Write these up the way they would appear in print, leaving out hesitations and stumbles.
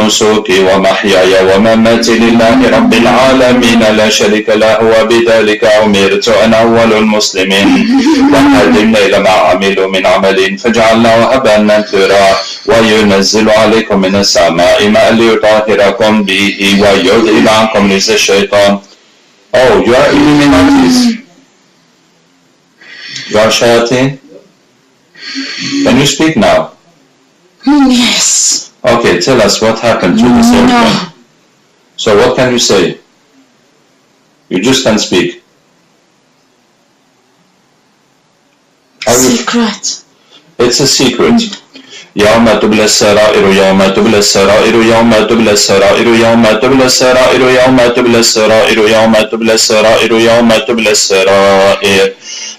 ونسكي ومحياي ومماتي لله رب العالمين لا شريك له وبذلك أمرت أنا أول المسلمين وقدمنا إلى ما عملوا من عمل فاجعلنا وهبا منثورا وينزل عليكم من السماء ماء ليطهركم به ويذهب عنكم رجس الشيطان. Oh, you are Illuminatis. You are shayateen? Can you speak now? Yes. Okay, tell us what happened to the third one. So what can you say? You just can't speak. Secret. It's a secret. يوم تبلى السرائر يوم تبلى السرائر يوم تبلى السرائر يوم تبلى السرائر يوم تبلى السرائر يوم تبلى السرائر يوم تبلى السرائر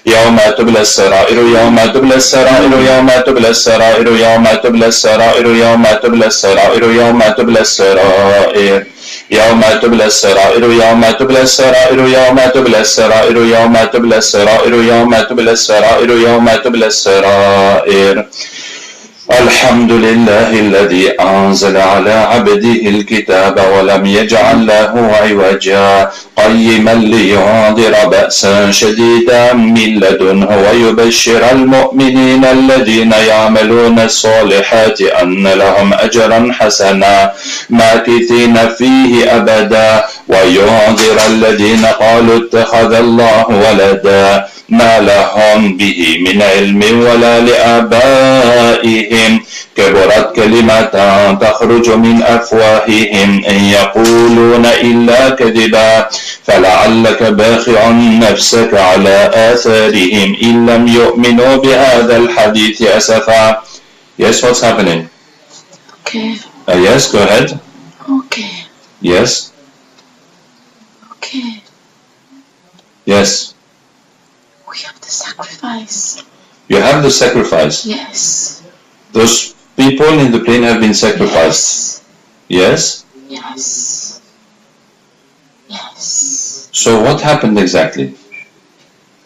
يوم تبلى السرائر يوم تبلى السرائر يوم تبلى السرائر يوم تبلى السرائر يوم تبلى السرائر يوم تبلى السرائر يوم تبلى السرائر يوم تبلى السرائر يوم تبلى السرائر يوم تبلى السرائر يوم تبلى السرائر يوم تبلى السرائر. الحمد لله الذي أنزل على عبده الكتاب ولم يجعل له عوجا قيما لينذر بأسا شديدا من لدنه ويبشر المؤمنين الذين يعملون الصالحات أن لهم أجرا حسنا ماكثين فيه أبدا وينذر الذين قالوا اتخذ الله ولدا ما لهم به من علم ولا لآبائهم كبرت كلمة تخرج من أفواههم إن يقولون إلا كذبا فلعلك باخع نفسك على آثارهم إن لم يؤمنوا بهذا الحديث أسفا. Yes, what's happening? Okay. Yes, go ahead. Okay. Yes. Okay. Yes. We have the sacrifice. You have the sacrifice. Yes. Those people in the plane have been sacrificed. Yes? Yes. Yes. So what happened exactly? We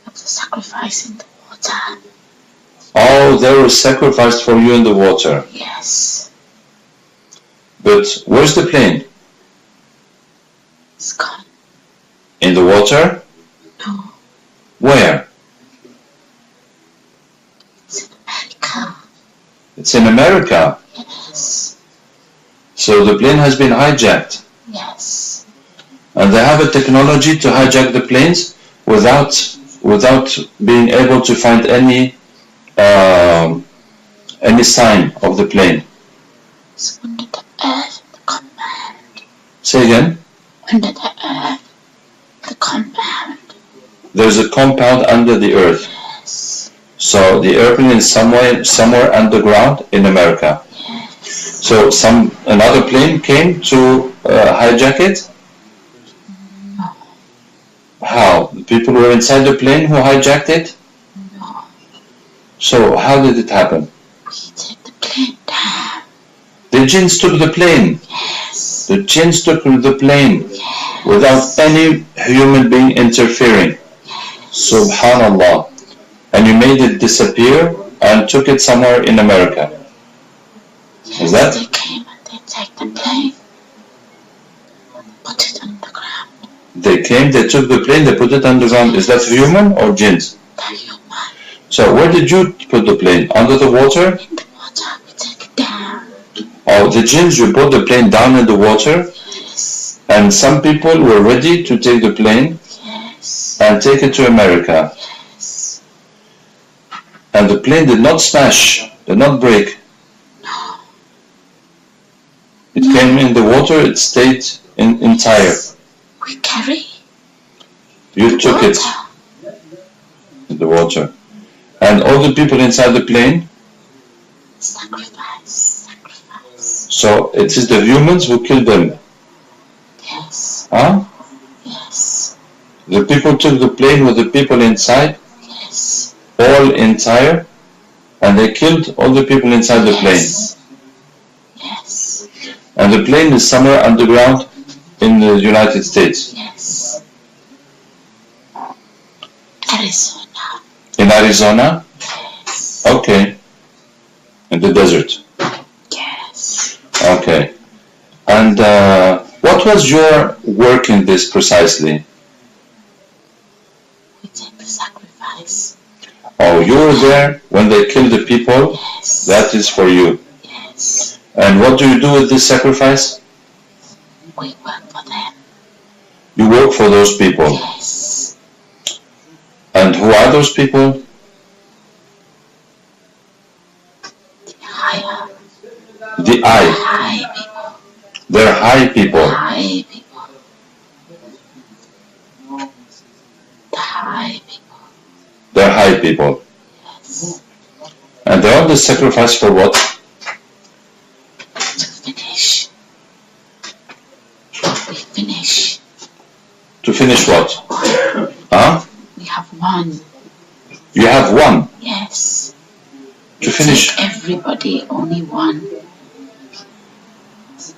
have the sacrifice in the water. Oh, they were sacrificed for you in the water. Yes. But where's the plane? It's gone. In the water? No. Where? It's in America. It's in America. Yes. So the plane has been hijacked. Yes. And they have a technology to hijack the planes without being able to find any sign of the plane. It's under the earth, the compound. Say again? Under the earth, the compound. There's a compound under the earth. Yes. So the airplane is somewhere underground in America. Yes. So another plane came to hijack it? No. How? The people were inside the plane who hijacked it? No. So how did it happen? We took the plane down. The jinns took the plane. Yes. The jinns took the plane Yes. without any human being interfering. Yes. Subhanallah. And you made it disappear and took it somewhere in America. Yes, Is that? they came and they took the plane and put it on the ground. They came, they took the plane, they put it underground. Is that human or jinns? The human. So where did you put the plane? Under the water? In the water, we take it down. Oh, the jinns, you put the plane down in the water, Yes. and some people were ready to take the plane Yes. and take it to America. Yes. And the plane did not smash, did not break. No. It came in the water, it stayed entire. We carry You took it water. in the water. And all the people inside the plane, Sacrifice. Sacrifice. so it is the humans who killed them. Yes. Huh? Yes. The people took the plane with the people inside, Yes. all entire, and they killed all the people inside the plane. Yes. Yes. And the plane is somewhere underground in the United States. Yes. Arizona. In Arizona? Yes. Okay. In the desert. Yes. Okay. And what was your work in this precisely? We take the sacrifice. Oh, you were there when they killed the people? Yes. That is for you. Yes. And what do you do with this sacrifice? We work for them. You work for those people. Yes. And who are those people? Higher. The I. High people. They're high people. High people. The high people. They're high people. Yes. And they're on the sacrifice for what? To finish. We finish. To finish what? Huh? We have one. You have one. Yes. To finish. Take everybody, only one.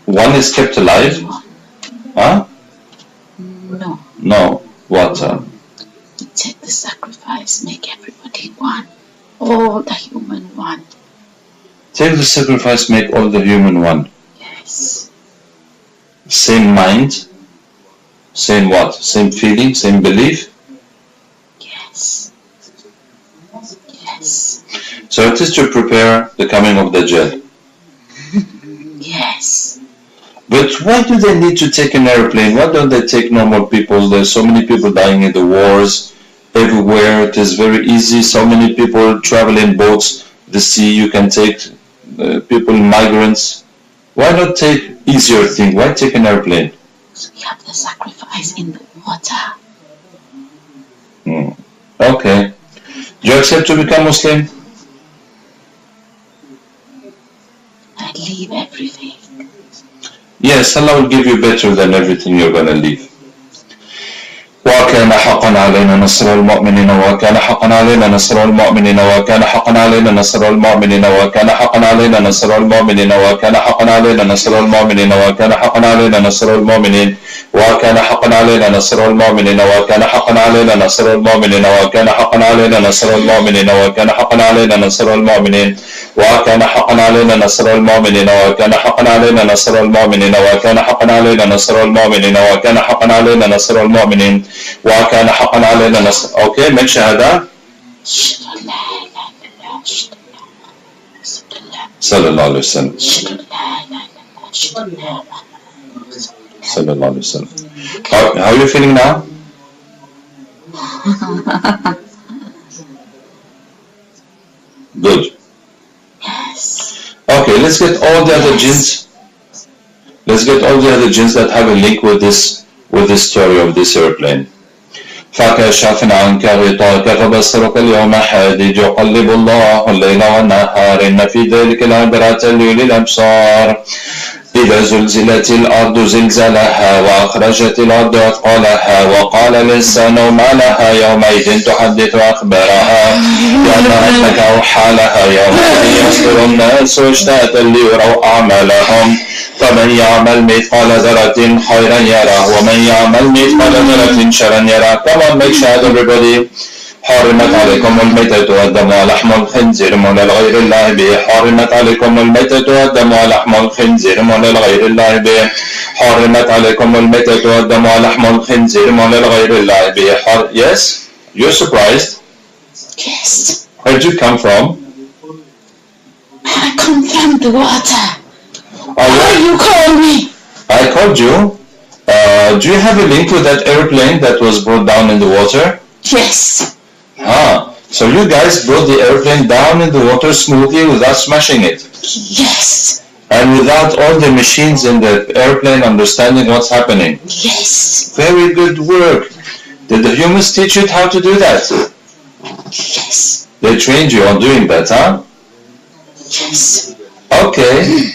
One is kept alive? One. Huh? No. No. What? We take the sacrifice, make everybody one. All the human one. Take the sacrifice, make all the human one. Yes. Same mind? Same what? Same feeling? Same belief? Yes. Yes. So it is to prepare the coming of Dajjal. Yes. But why do they need to take an airplane? Why don't they take normal people? There's so many people dying in the wars everywhere. It is very easy. So many people travel in boats. The sea, you can take people, migrants. Why not take easier thing? Why take an airplane? So we have the sacrifice in the water. Okay. Do you accept to become Muslim? I leave everything. Yes, Allah will give you better than everything you're going to leave. وكان حقا علينا نصر المؤمنين وكان حقا علينا نصر المؤمنين وكان حقا علينا نصر المؤمنين وكان حقا علينا نصر المؤمنين وكان حقا علينا نصر المؤمنين وكان حقا علينا نصر المؤمنين وكان حقا علينا نصر المؤمنين وكان حقا علينا نصر المؤمنين وكان حقا علينا نصر المؤمنين وكان حقا علينا نصر المؤمنين وكان حقا علينا نصر المؤمنين وكان حقا علينا نصر المؤمنين وكان حقا علينا نصر المؤمنين وكان حقا علينا نصر المؤمنين وكان حقا علينا نصر. Okay, make shahada. Sallallahu alaihi wasallam. Sallallahu alaihi wasallam. How are you feeling now? Good. Yes. Okay, let's get all the other jinns. Let's get all the other jinns that have a link with this story of this airplane. فكشفنا عنك غطاءك فبصرك اليوم حادد يقلب الله الليل والنهار إن في ذلك العبرة لأولي الأبصار إذا زلزلت الأرض زلزالها وأخرجت الأرض أثقالها وقال الإنسان ما لها يومئذ تحدث أخبارها كما أنك أوحى لها يومئذ يصدر الناس اشتاتا ليروا أعمالهم فمن يعمل مثقال ذرة خيرا يره ومن يعمل مثقال ذرة شرا يره. Come on, make sure everybody. حرمت عليكم الميتة والدم ولحم الخنزير لغير الله به حرمت عليكم الميتة والدم ولحم الخنزير لغير الله به حرمت عليكم الميتة والدم ولحم الخنزير لغير الله به. Yes? You're surprised? Yes. Where did you come from? I come from the water. Why you called me? I called you. Do you have a link with that airplane that was brought down in the water? Yes. So you guys brought the airplane down in the water smoothly without smashing it? Yes. And without all the machines in the airplane understanding what's happening? Yes. Very good work. Did the humans teach you how to do that? Yes. They trained you on doing that, huh? Yes. Okay.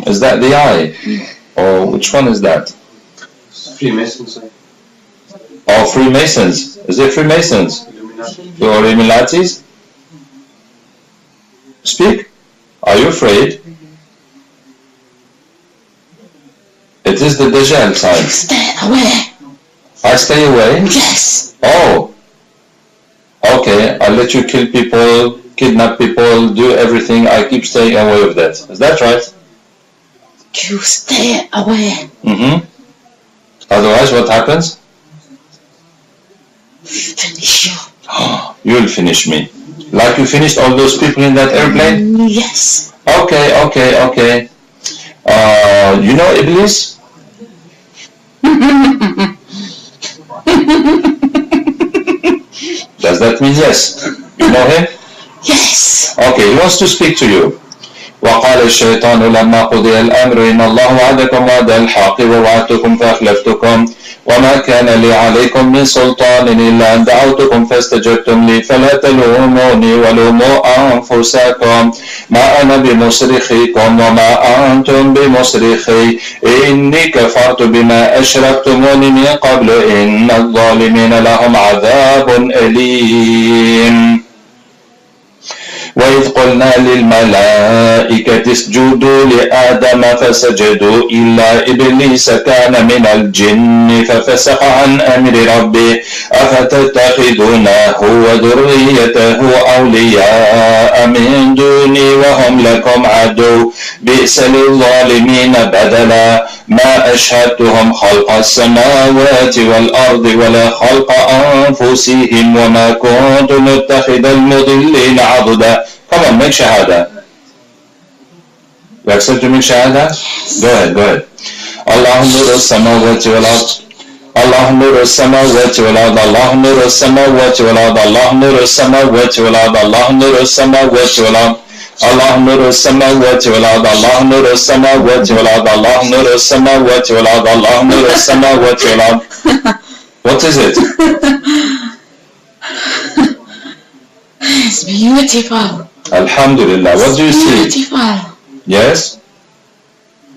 Is that the eye? Or which one is that? Freemasons. Oh, Freemasons. Is it Freemasons? Illuminati. Or Illuminatis? Speak. Are you afraid? It is the Dajjal sign. Stay away. I stay away? Yes. Oh. Okay, I'll let you kill people, kidnap people, do everything. I keep staying away of that. Is that right? You stay away. Otherwise, what happens? Finish you. You'll finish me. Like you finished all those people in that airplane? Yes. Okay. You know Iblis? Does that mean yes? You know him? Yes. Okay, he wants to speak to you. وقال الشيطان لما قضي الأمر إن الله وعدكم وعد الحق ووعدتكم فأخلفتكم وما كان لي عليكم من سلطان إلا أن دعوتكم فاستجبتم لي فلا تلوموني ولوموا أنفسكم ما أنا بمصرخكم وما أنتم بمصرخي إني كفرت بما أشركتموني من قبل إن الظالمين لهم عذاب أليم وإذ قلنا للملائكة اسجدوا لآدم فسجدوا إلا إبليس كان من الجن ففسق عن أمر ربه أفتتخذونه وذريته أولياء من دوني وهم لكم عدو بئس للظالمين بدلا ما أشهدتهم خلق السماوات والأرض ولا خلق أنفسهم وما كنت متخذ المضلين عضدا. Come on, make shahada. You accept to make shahada? Go ahead. Allah nuru samawati wal ard. Allah nuru samawati wal ard. Allah nuru samawati wal ard. Allah nuru samawati wal ard. Allah nuru samawati wal ard. Allah nuru samawati wal ard. Allah nuru samawati wal ard. Allah nuru samawati wal ard. Allah nuru samawati wal ard. What is it? It's beautiful. Alhamdulillah. What do you see? Beautiful. Yes?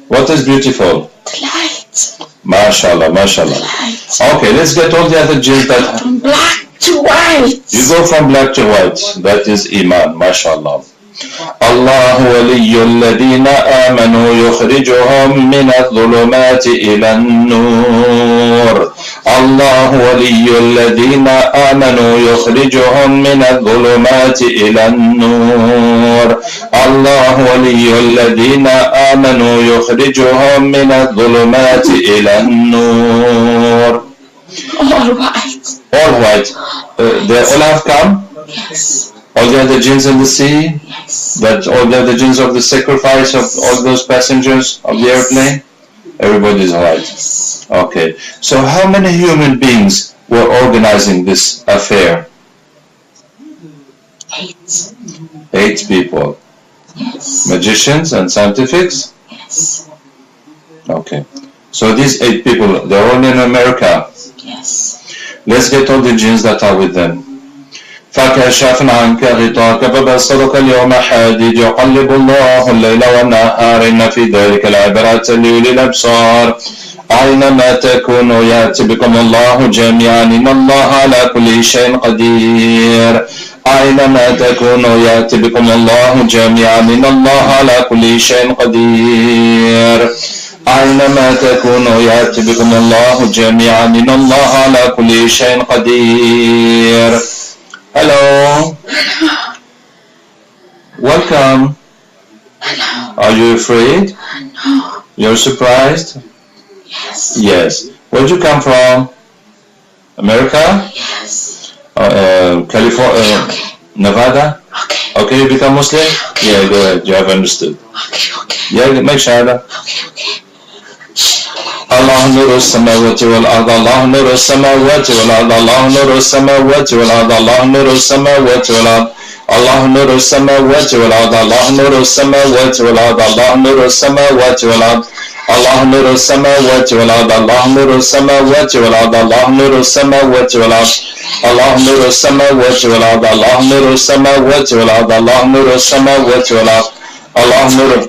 What is beautiful? The light. MashaAllah. Light. Okay, let's get all the other jinns that... From black to white. You go from black to white. That is Iman. MashaAllah. الله ولي الذين آمنوا يخرجهم من الظلمات إلى النور. الله ولي الذين آمنوا يخرجهم من الظلمات إلى النور. الله ولي الذين آمنوا يخرجهم من الظلمات إلى النور. All white. They all have come? Yes. All the other jinns in the sea? Yes. That all the other jinns of the sacrifice of all those passengers of the airplane? Everybody is white. Yes. Okay. So how many human beings were organizing this affair? 8. 8 people. Yes. Magicians and scientifics? Yes. Okay. So these 8 people, they're all in America. Yes. Let's get all the jinns that are with them. فكشفنا عنك غطاءك فبصرك اليوم حديد يقلب الله الليل والنهار إن في ذلك العبرات لأولي الأبصار أينما تكونوا يأتي بكم الله جميعا إن الله على كل شيء قدير أينما تكونوا يأتي بكم الله جميعا إن الله على كل شيء قدير أينما تكونوا يأتي بكم الله جميعا إن الله على كل شيء قدير. Hello. Welcome. Hello. Are you afraid? No. You're surprised? Yes. Yes. Where'd you come from? America? Yes. California? Okay. Nevada? Okay. Okay, you become Muslim? Okay. Yeah, go ahead. You have understood. Okay. Yeah, make shahada. Okay. الله نور السماوات والأرض الله نور السماوات والأرض الله نور السماوات والأرض الله نور السماوات والأرض الله نور السماوات والأرض الله نور السماوات والأرض الله نور السماوات والأرض الله نور السماوات والأرض الله نور السماوات والأرض الله نور السماوات والأرض الله نور السماوات والأرض الله نور السماوات والأرض الله نور السماوات والأرض الله نور.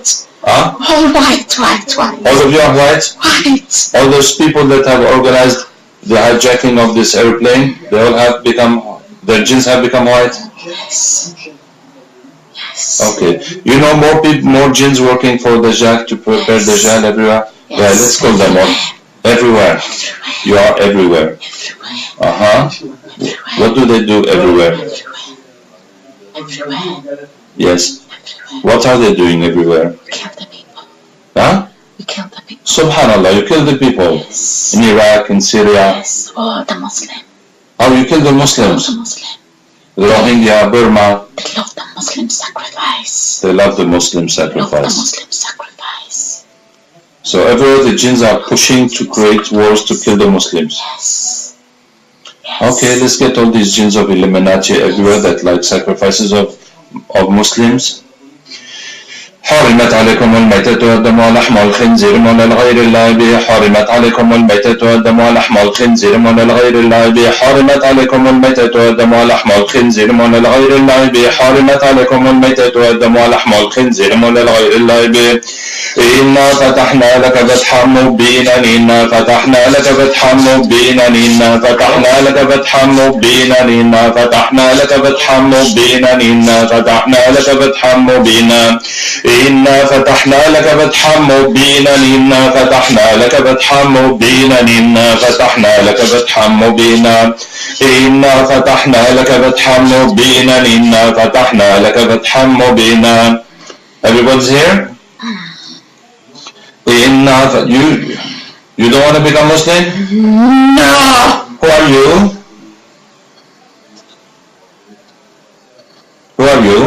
Huh? All white. All of you are white? White. All those people that have organized the hijacking of this airplane, they all have become, their jinns have become white? Yes. Okay. You know more jinns working for the Jacques to prepare the Jal everywhere? Yes. Yeah, let's call them all. Everywhere. You are everywhere. Uh-huh. What do they do everywhere? Everywhere. Yes. What are they doing everywhere? Kill the people. Huh? We kill the people. Subhanallah, you kill the people Yes. in Iraq, in Syria. Yes. All the Muslim. Oh, you kill the All Muslims. the Muslim. The Rohingya, Burma, They love the Muslim sacrifice. they love the Muslim Love the sacrifice. Muslim sacrifice. So everywhere the jinns are pushing to create wars to kill the Muslims. Yes. Yes. Okay, let's get all these jinns of Illuminati everywhere that like sacrifices of Muslims. حرمت عليكم الميتة والدم ولحم الخنزير من غير الله به. حرمت عليكم الميتة والدم ولحم الخنزير من غير الله به. حرمت عليكم الميتة والدم ولحم الخنزير من غير الله به. حرمت عليكم الميتة والدم ولحم الخنزير من غير الله به. إنا فتحنا لك فتحا مبينا. إنا فتحنا لك فتحا مبينا. إنا فتحنا لك فتحا مبينا. إنا فتحنا لك فتحا مبينا. إنا فتحنا لك فتحا مبينا. إنا فتحنا لك فتحا مبينا. إنا فتحنا لك فتحا مبينا. إنا فتحنا لك فتحا مبينا. إنا فتحنا لك فتحا مبينا. إنا فتحنا لك فتحا مبينا. Everyone's here? You don't want to become Muslim? No. Who are you? Who are you?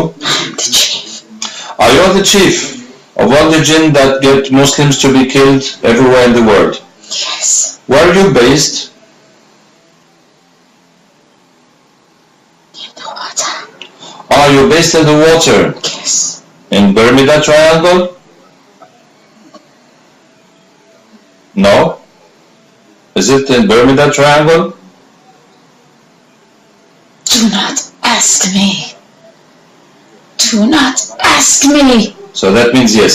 The chief. Are you the chief of all the jinn that get Muslims to be killed everywhere in the world? Yes. Where are you based? In the water. Are you based in the water? Yes. In Bermuda Triangle? No? Is it in Bermuda Triangle? Do not ask me. Do not ask me. So that means yes.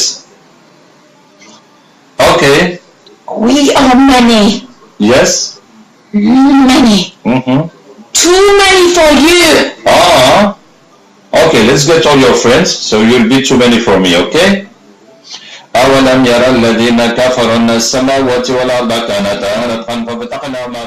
Okay. We are many. Yes? Many. Too many for you. Okay, let's get all your friends, so you'll be too many for me, okay? أولم يرى الذين كفروا أن السماوات والأرض كانتا رتقا ففتقناهما